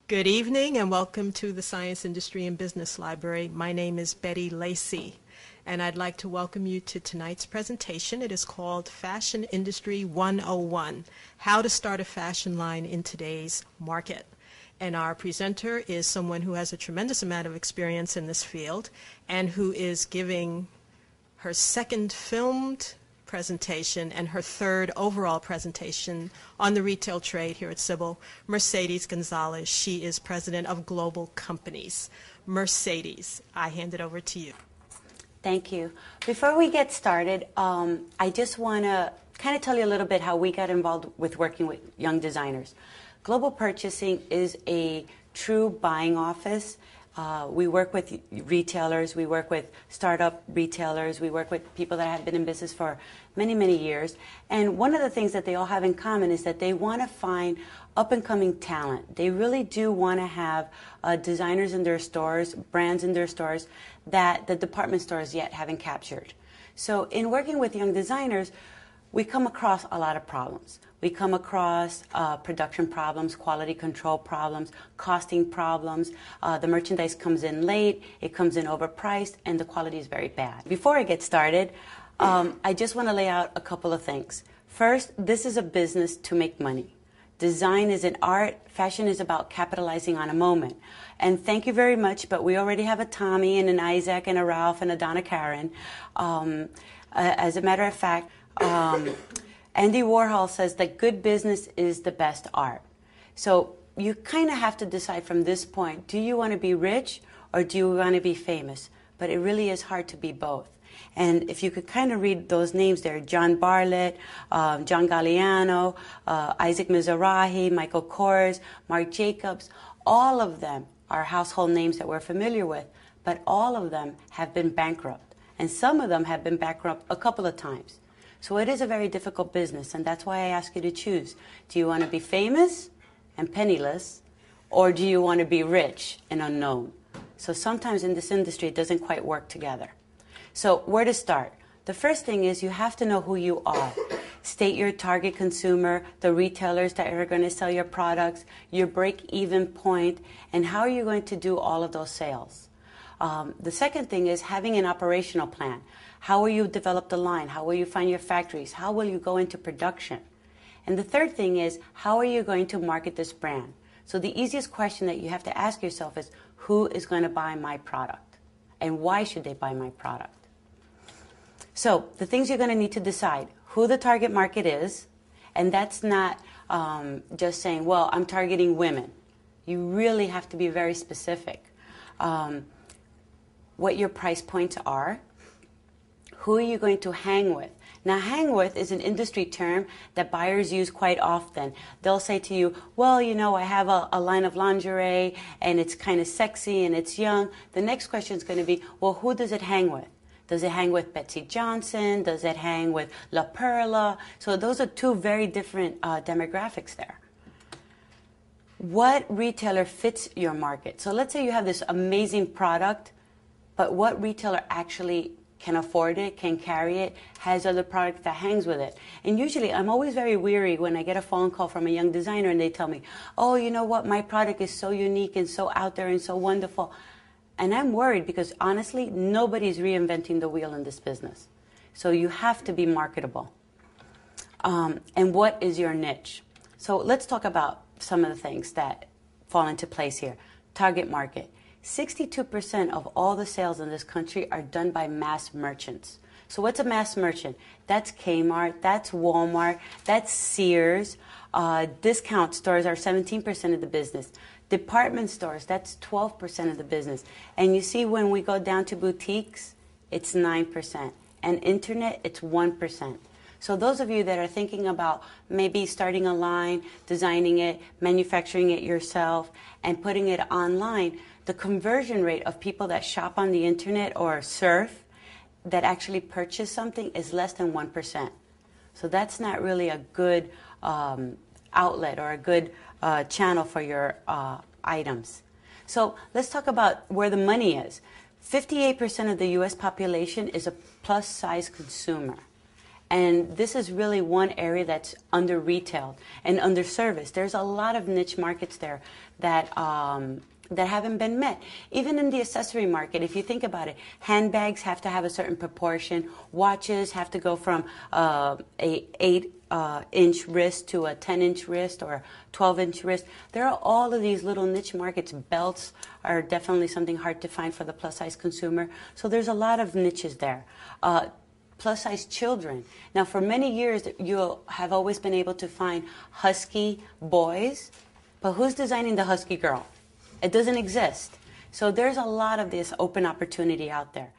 Good evening and welcome to the Science, Industry, and Business Library. My name is Betty Lacey, and I'd like to welcome you to tonight's presentation. It is called Fashion Industry 101, How to Start a Fashion Line in Today's Market. And our presenter is someone who has a tremendous amount of experience in this field and who is giving her second filmed presentation and her third overall presentation on the retail trade here at Sybil, Mercedes Gonzalez. She is president of Global Companies. Mercedes, I hand it over to you. Thank you. Before we get started, I just want to kind of tell you a little bit how we got involved with working with young designers. Global Purchasing is a true buying office. We work with retailers, we work with startup retailers, we work with people that have been in business for many, many years. And one of the things that they all have in common is that they want to find up-and-coming talent. They really do want to have designers in their stores, brands in their stores that the department stores yet haven't captured. So in working with young designers, we come across a lot of problems. We come across production problems, quality control problems, costing problems. The merchandise comes in late, it comes in overpriced, and the quality is very bad. Before I get started, I just want to lay out a couple of things. First, this is a business to make money. Design is an art. Fashion is about capitalizing on a moment. And thank you very much, but we already have a Tommy and an Isaac and a Ralph and a Donna Karen. As a matter of fact, Andy Warhol says that good business is the best art. So you kind of have to decide from this point, do you want to be rich or do you want to be famous? But it really is hard to be both. And if you could kind of read those names there, John Bartlett, John Galliano, Isaac Mizrahi, Michael Kors, Marc Jacobs, all of them are household names that we're familiar with, but all of them have been bankrupt. And some of them have been bankrupt a couple of times. So it is a very difficult business, and that's why I ask you to choose. Do you want to be famous and penniless, or do you want to be rich and unknown? So sometimes in this industry, it doesn't quite work together. So where to start? The first thing is you have to know who you are. State your target consumer, the retailers that are going to sell your products, your break-even point, and how are you going to do all of those sales? The second thing is having an operational plan. How will you develop the line? How will you find your factories? How will you go into production? And the third thing is, how are you going to market this brand? So the easiest question that you have to ask yourself is, who is going to buy my product? And why should they buy my product? So the things you're going to need to decide, who the target market is, and that's not just saying, well, I'm targeting women. You really have to be very specific. What your price points are, who are you going to hang with? Now, hang with is an industry term that buyers use quite often. They'll say to you, well, you know, I have a line of lingerie and it's kind of sexy and it's young. The next question is going to be, well, who does it hang with? Does it hang with Betsy Johnson? Does it hang with La Perla? So those are two very different demographics there. What retailer fits your market? So let's say you have this amazing product, but what retailer actually can afford it, can carry it, has other product that hangs with it? And usually I'm always very weary when I get a phone call from a young designer and they tell me, oh, you know what, my product is so unique and so out there and so wonderful. And I'm worried because honestly, nobody's reinventing the wheel in this business. So you have to be marketable. And what is your niche? So let's talk about some of the things that fall into place here. Target market. 62% of all the sales in this country are done by mass merchants. So what's a mass merchant? That's Kmart, that's Walmart, that's Sears. Discount stores are 17% of the business. Department stores, that's 12% of the business. And you see when we go down to boutiques, it's 9%. And internet, it's 1%. So those of you that are thinking about maybe starting a line, designing it, manufacturing it yourself, and putting it online, the conversion rate of people that shop on the internet or surf that actually purchase something is less than 1%. So that's not really a good outlet or a good channel for your items. So let's talk about where the money is. 58% of the U.S. population is a plus-size consumer. And this is really one area that's under retailed and under serviced. There's a lot of niche markets there that that haven't been met. Even in the accessory market, if you think about it, handbags have to have a certain proportion. Watches have to go from a 8-inch wrist to a 10-inch wrist or a 12-inch wrist. There are all of these little niche markets. Belts are definitely something hard to find for the plus-size consumer. So there's a lot of niches there. Plus-size children. Now, for many years, you have always been able to find husky boys, but who's designing the husky girl? It doesn't exist. So there's a lot of this open opportunity out there.